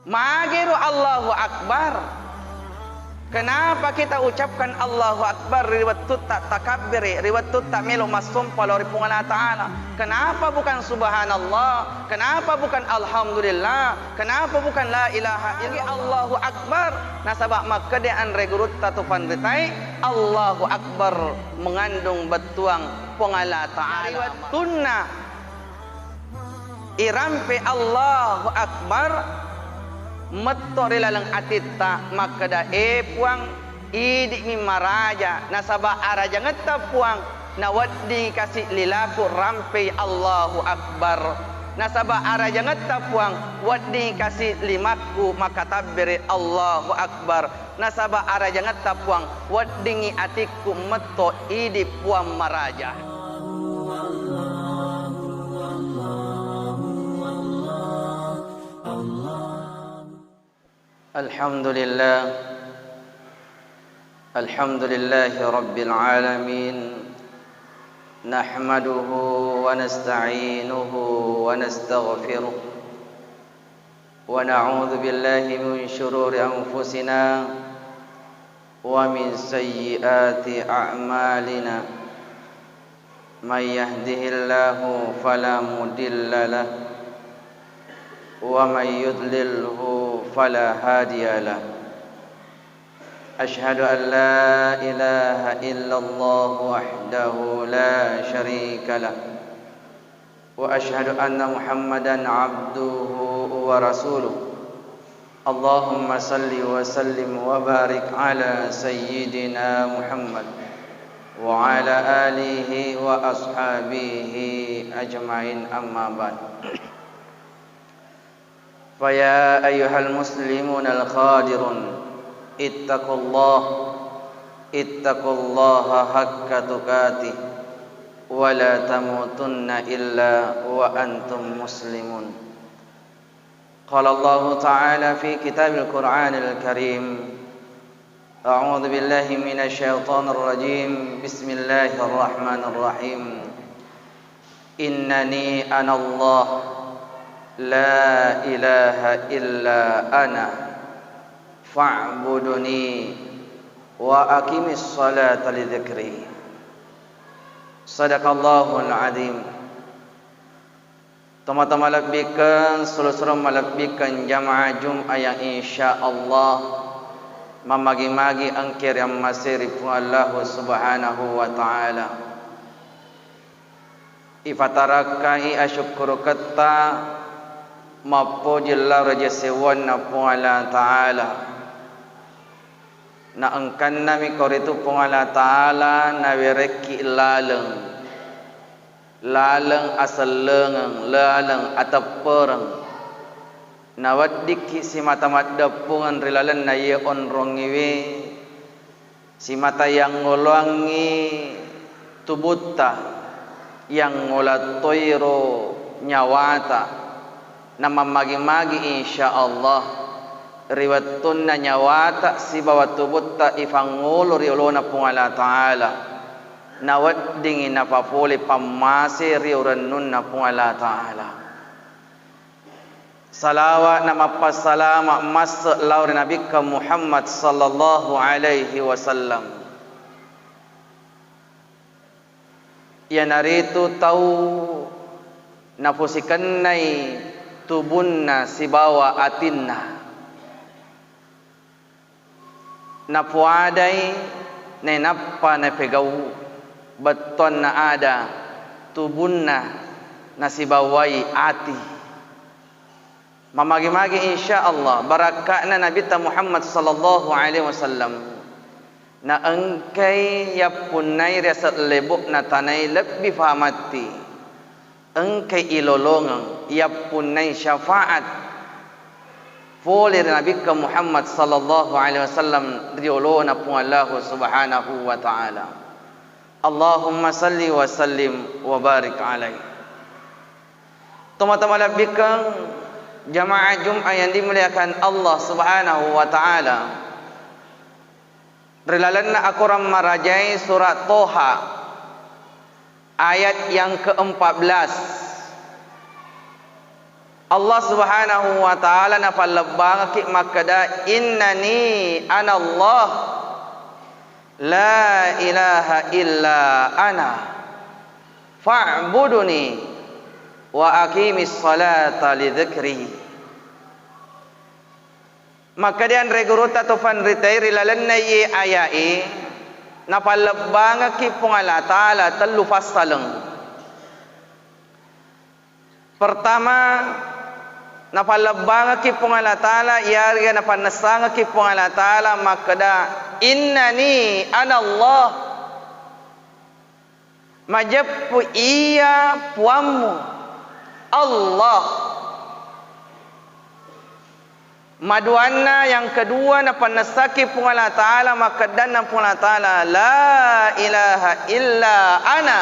Magiru Allahu Akbar. Kenapa kita ucapkan Allahu Akbar riwat tak takabbiri, riwat tak melu masum palori Allah Ta'ala? Kenapa bukan subhanallah? Kenapa bukan alhamdulillah? Kenapa bukan la ilaha illallah? Allahu Akbar. Nasabak maka dia regurut tatu pandritai Allahu Akbar mengandung betuang Allah Ta'ala. Riwat tunna irampe Allahu Akbar metori lalang atita maka da puang idik mi maraja nasaba araja ngeta puang nawaddi kasih lilaku rampe Allahu Akbar nasaba araja ngeta puang waddi kasih limaku maka tabbiri Allahu Akbar nasaba araja ngeta puang waddi atiku meto idik puang maraja. Alhamdulillahi Rabbil Alamin. Nahmaduhu wa nasta'inuhu wa nastaghfiruh wa na'udzu billahi min shururi anfusina wa min sayyiati a'malina. May yahdihillahu fala mudilla lahu wa may yudlilhu fala hadiya lahu. Ashhadu an la ilaha illallah wahdahu la syarika lah wa ashhadu anna Muhammadan abduhu wa rasuluh. Allahumma salli wa sallim wa barik ala sayyidina Muhammad wa ala alihi wa ashabihi ajma'in, amma ba'd. Faya ayyuhal muslimun al-khadirun ittaqullaha haqqa tuqatih wa la tamutunna illa wa antum muslimun. Qala Allah Ta'ala fi kitabil Qur'anil Karim, a'udzu billahi minasy syaithanir rajim, bismillahir rahmanir rahim. Innani anallah la ilaha illa ana fa'buduni wa aqimis salata li dzikri. Sadaqallahul azim. Teman-teman malakbikan seluruh malakbikan jamaah Jum'ah yang insyaallah memagi-magi angkir yang masih rifu Allah subhanahu wa ta'ala. Ifatarakai asyukuru kata mapujillah raja sewan na Allah Ta'ala na angkan nami koritu Allah Ta'ala na wireki laleng asal lengang laleng ataperang na wadiki si mata madapungan rilalan na ye onrongiwe si mata yang ngolwangi tubuta yang ngolatoiro nyawata nama magi-magi insyaallah riwatun na nyawata si bawa tubut ta ifangulu riolona Allah Ta'ala nawad dingin na papuli pamasi riuranun na Allah Ta'ala. Salawat na mapasalama mas lauri Nabi ka Muhammad sallallahu alaihi wasallam. Ya naritu tahu nafusikan nai tubunna sibawa atinna napuadai na nappa na pegau beton na ada tubunna nasibawai ati mamagi-magi insyaallah barakatna Nabi Muhammad sallallahu alaihi wasallam na engkai ya punai rasa lebuk na tanai lebih fahamati engkai ilolongang ia punai syafaat polir Nabi Muhammad sallallahu alaihi wasallam riolona pun Allah subhanahu wa ta'ala. Allahumma salli wa sallim wa barik alaihi. Teman-teman labikang jamaah Jum'ah yang dimuliakan Allah subhanahu wa ta'ala, rilalanna aku marajai surat Toha ayat yang ke-14. Allah Subhanahu wa taala na falabang ki makada innani ana Allah la ilaha illa ana fa'buduni wa aqimis salata li dzikri. Maka dian reguruta to fan ritairi lalanna ye ayai na falabang ki pungala taala telu fasaleng. Pertama, napalabang ki pungala taala yari na panasang ki pungala taala makada innani ana Allah majappu iya puammu Allah. Maduanna yang kedua na panasaki pungala taala makada na pungala taala la ilaha illa ana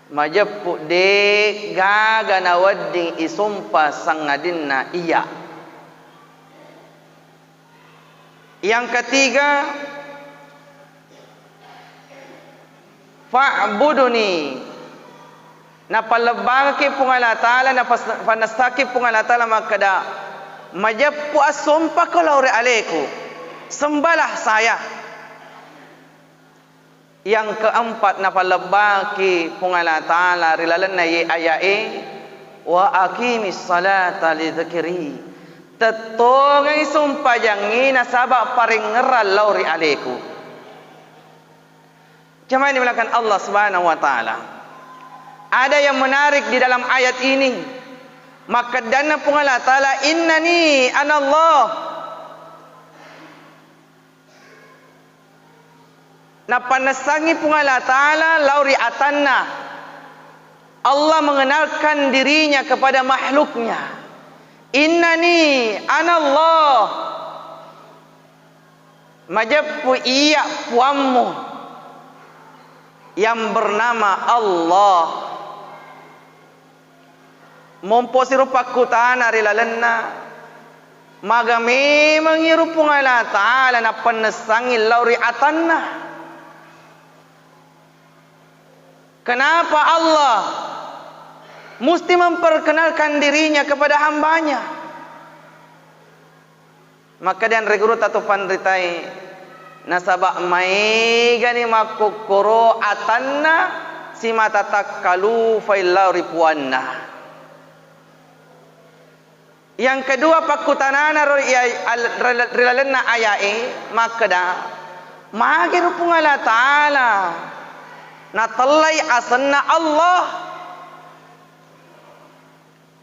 majappu de gaga na wadding isumpa sangadinna iya. Yang ketiga, fa'buduni na palabaki pungala taala na panastaki pungala taala makada majappu asumpa kalau re aleku sembahlah saya. Yang keempat na palabaki pungala taala rilalan na ye ayae wa aqimis salata li dzikri tetongai sumpah jangi na sabak paring ngeral lauri aleku. Jemaah ini melakukan Allah Subhanahu wa taala. Ada yang menarik di dalam ayat ini. Maka dana pungala taala innani anallah na panasangi pungala taala lauri atanna. Allah mengenalkan dirinya kepada makhluknya. Innani anallah majappu iya puammu yang bernama Allah. Momposiru pakutana rilalenna maga memang iru pungala taala na panasangi lauri atanna. Kenapa Allah mesti memperkenalkan dirinya kepada hambanya? Maka dan regurut atau pandritai nasabak mai gani makukuro atanna si mata takkalu failau ripuanna. Yang kedua pakutanana rilalenna ayai makada magiru pungala taala na telai asanna Allah.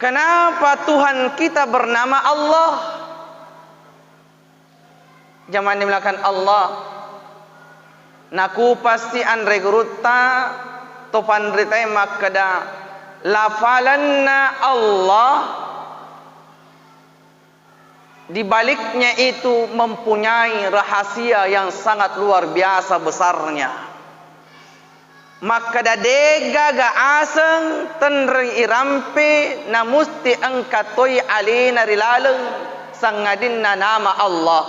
Kenapa Tuhan kita bernama Allah? Zaman dimulakan Allah. Naku pasti andre guruta topan ritai makada lafalanna Allah. Di baliknya itu mempunyai rahasia yang sangat luar biasa besarnya. Maka dadega ga aseng tenri irampe na musti angkatoi alina rilaleng sangadinna nama Allah.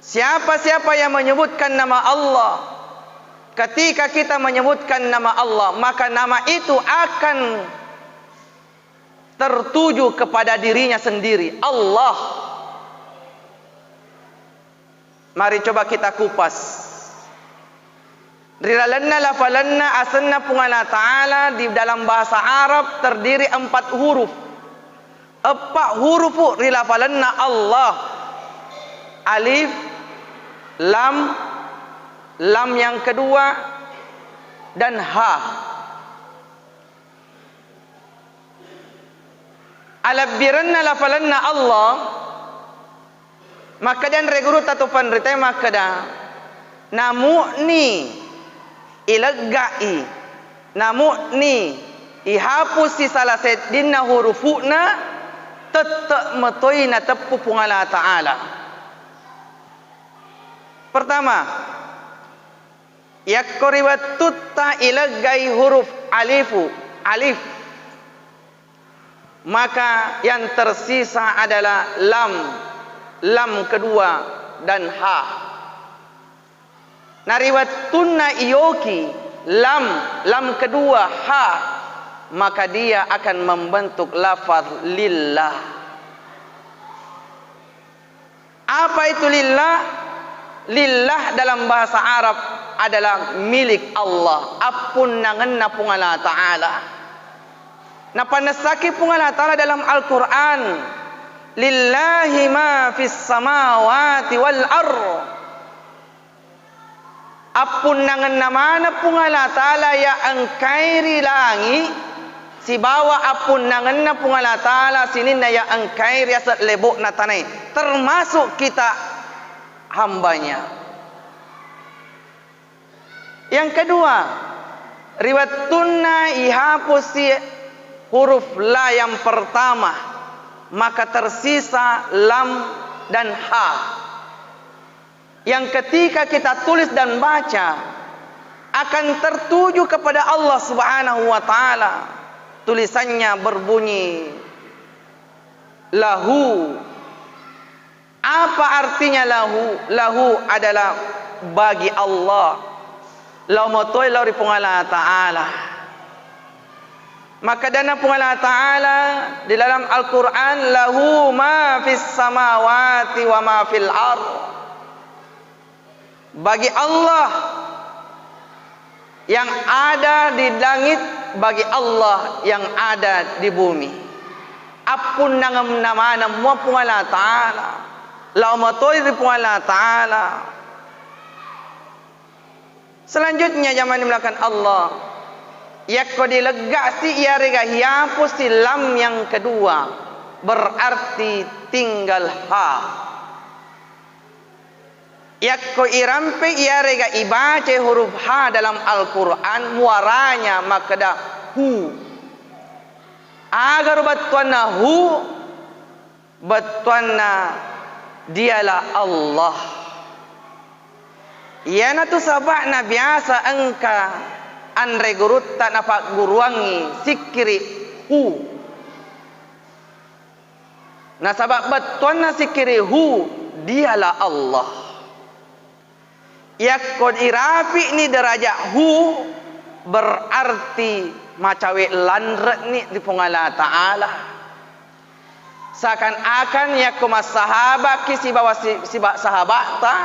Siapa-siapa yang menyebutkan nama Allah, ketika kita menyebutkan nama Allah, maka nama itu akan tertuju kepada dirinya sendiri, Allah. Mari coba kita kupas. Rilalanna lafalanna asanna pungala ta'ala di dalam bahasa Arab terdiri 4 huruf. 4 huruf rilafalanna Allah. Alif, lam, lam yang kedua dan ha. Alabbiranna lafalanna Allah. Maka dan regurut atau panritai makada namu'ni ilaggai namu'ni ihapusi salah sedinna hurufuna tetap metoina tepu pungala ta'ala. Pertama, yakoribat tutta ilaggai huruf alifu alif, maka yang tersisa adalah lam, lam kedua dan ha. Nariwat tunna iyoki lam, lam kedua ha. maka dia akan membentuk lafaz lillah. Apa itu lillah? Lillah dalam bahasa Arab adalah milik Allah. Apun nangenna pungala ta'ala. Napanasaki pungala ta'ala dalam Al-Quran. Lillahi ma fis samawati wal ardh. Apun nangenna mana pungala ta'ala ya angkairi langi. Si bawa apun nangenna pungala ta'ala sininna ya angkairi asat lebok na tanai. Termasuk kita hambanya. Yang kedua, riwayatuna ihapusi huruf la yang pertama, maka tersisa lam dan ha. Yang ketika kita tulis dan baca akan tertuju kepada Allah Subhanahu wa taala. Tulisannya berbunyi lahu. Apa artinya lahu? Lahu adalah bagi Allah. Lau motoi lau ripungala ta'ala. Maka dana pungala ta'ala di dalam Al-Quran, lahu ma fis samawati wa ma fil ardh. Bagi Allah yang ada di langit, bagi Allah yang ada di bumi. Apun nangam namana mo pungala ta'ala. Lau motoi ripungala ta'ala. Selanjutnya zaman dimulakan Allah. Yakko dilegasi ia rega hiapus si lam yang kedua. Berarti tinggal ha. Yakko irampe ia rega ibace huruf ha dalam Al-Quran. Muaranya makada hu. Agar batuanna hu. Batuanna dialah Allah. Yana tu sabak na biasa engka andre gurut tak napak guruangi sikiri hu. Na sabak betuan na sikiri hu dialah Allah. Yakod irapi ni derajat hu berarti macawe landret ni di pungala ta'ala. Seakan-akan yakko mas sahabat ki si bawa si sahabat ta.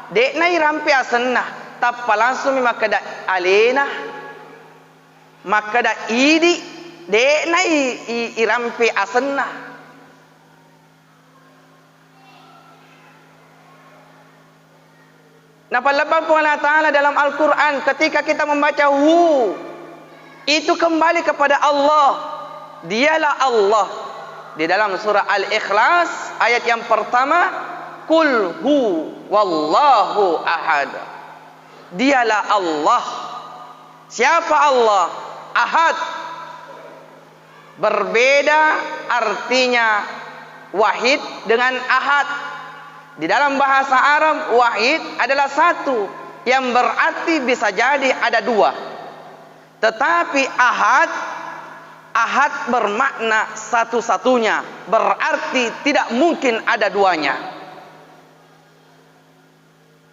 Dek na irampi asenah, tappa langsung makada alena, makada idi, dek na irampi asenah. Napalabang po Allah Ta'ala dalam Al-Quran ketika kita membaca hu, itu kembali kepada Allah. Dialah Allah. Di dalam surah Al-Ikhlas ayat yang pertama, Kul hu wallahu ahad. Dialah Allah. Siapa Allah? Ahad. Berbeda artinya wahid dengan ahad. Di dalam bahasa Arab wahid adalah satu, yang berarti bisa jadi ada dua. Tetapi ahad, ahad bermakna satu-satunya, berarti tidak mungkin ada duanya.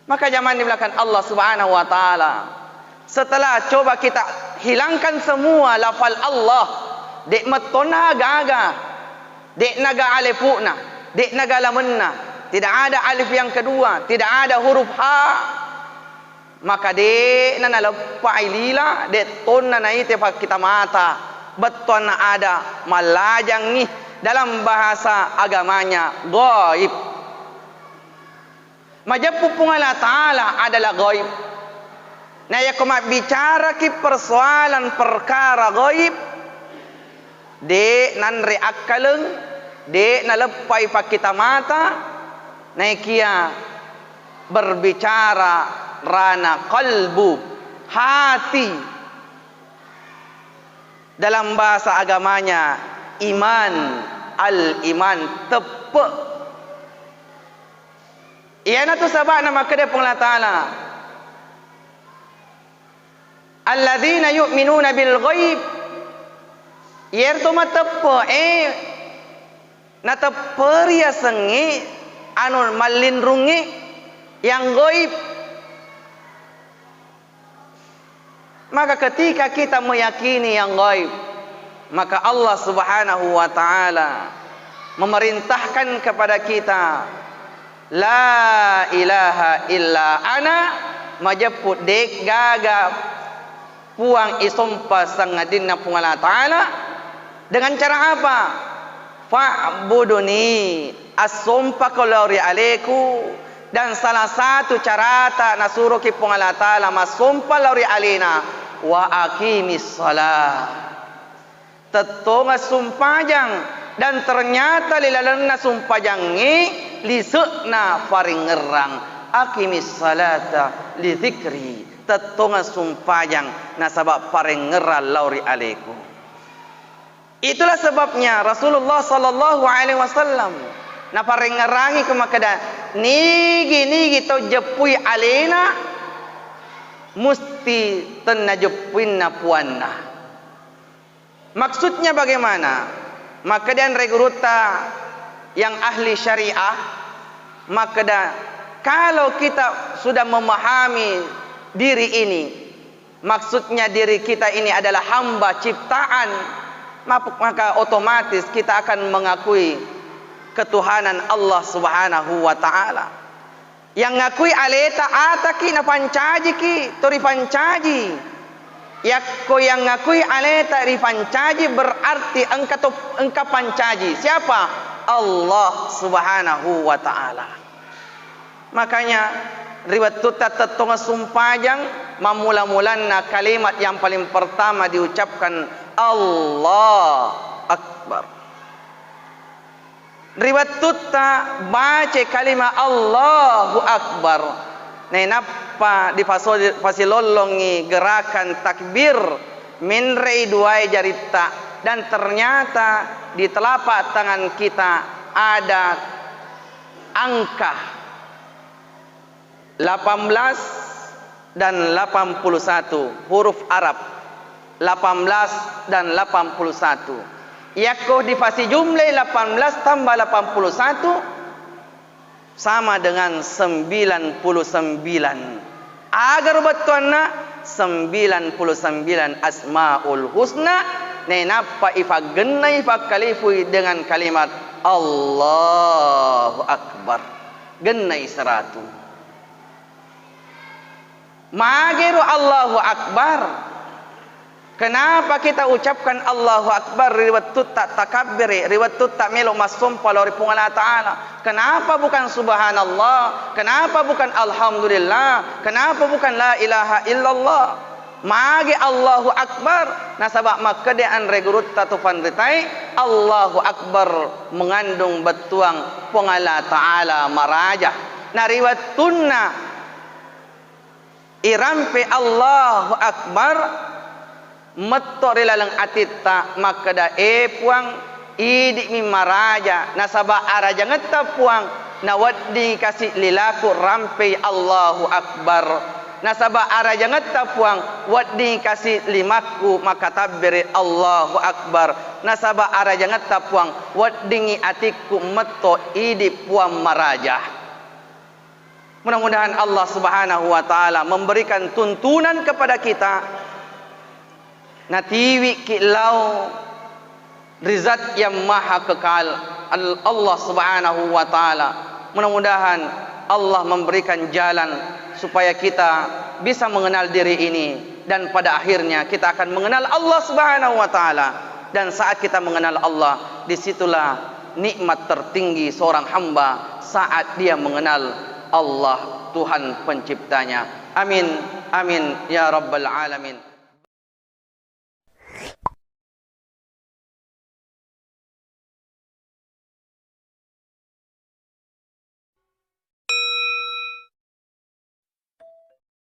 Maka zaman di belakang Allah Subhanahu wa taala, setelah coba kita hilangkan semua lafal Allah, dek metona gaga, dek naga alifuna, dek naga lamenna, tidak ada alif yang kedua, tidak ada huruf ha. Maka dek nana lepai lila, dek ton nana ite pak kita mata, beton ada malajang nih dalam bahasa agamanya gaib. Majapu pungala ta'ala adalah gaib. Nah ya kumat bicara ki persoalan perkara gaib. Dek nan reakaleng, dek na lepai pak kita mata. Nah kia berbicara rana kalbu, hati. Dalam bahasa agamanya iman, al-iman tepuk. Iana tu sebab nama kedai pengala ta'ala. Alladzina yu'minuna bil ghaib. Yer tu matepa na teperia sengi anu malindrungi yang gaib. Maka ketika kita meyakini yang gaib, Maka Allah Subhanahu wa taala memerintahkan kepada kita, la ilaha illa ana, majaput dek gaga puang isompa sangadinna pungala taala dengan cara apa? Fa'buduni, asompa kolori aleku. Dan salah satu carata nasuruh ki pungala taala masompa lori alina wa aqimis salah. Tetonga sumpajang dan ternyata lilalana sumpajang ni lisukna faringerang aqimis salata li dzikri. Tetonga sumpajang nasabak faringeral lauri aleku. Itulah sebabnya Rasulullah sallallahu alaihi wasallam na parengerangi ke makada nigi to jepui alena musti tenna jepuinna puanna. Maksudnya bagaimana? Maka dan reguruta yang ahli syariah, maka kalau kita sudah memahami diri ini, maksudnya diri kita ini adalah hamba ciptaan, maka otomatis kita akan mengakui ketuhanan Allah Subhanahu wa taala. Yang ngakui aleta ataki na pancaji ki tori pancaji. Yakko yang ngakui aleta ri pancaji berarti engka pancaji. Siapa? Allah Subhanahu wa taala. Makanya riwayat tuta tetonga sumpajang mamula-mulanna kalimat yang paling pertama diucapkan Allah Akbar. Riwayat tuta baca kalimat Allahu Akbar. Nenapa di fasilolongi gerakan takbir min rei duai jarita, dan ternyata di telapak tangan kita ada angka 18 dan 81 huruf Arab 18 dan 81. Yakoh di fasi jumlah 18 tambah 81 sama dengan 99. Agar betulna 99 asmaul husna. Nenapa ifa genai ifa kalifui dengan kalimat Allahu Akbar. Genai 100. Magiru Allahu Akbar. Kenapa kita ucapkan Allahu Akbar riwayat tak takabbir, riwayat tak melo masum palori pungala taala? Kenapa bukan subhanallah? Kenapa bukan alhamdulillah? Kenapa bukan la ilaha illallah? Magi Allahu Akbar nasabak makadaan regurut tatufan ritai Allahu Akbar mengandung betuang pungala taala maraja. Na riwayat tunna irampe Allahu Akbar metto rilalang atita makada puang idik mi maraja nasaba araja ngeta puang nawaddi kasih lilaku rampe Allahu Akbar nasaba araja ngeta puang waddi kasih limaku maka tabbiri Allahu Akbar nasaba araja ngeta puang waddi atiku metto idik puang maraja. Mudah-mudahan Allah Subhanahu wa taala memberikan tuntunan kepada kita natiwi kilau rizat yang maha kekal Allah Subhanahu wa taala. Mudah-mudahan Allah memberikan jalan supaya kita bisa mengenal diri ini, dan pada akhirnya kita akan mengenal Allah Subhanahu wa taala. Dan saat kita mengenal Allah, disitulah nikmat tertinggi seorang hamba saat dia mengenal Allah Tuhan penciptanya. Amin amin ya rabbal alamin.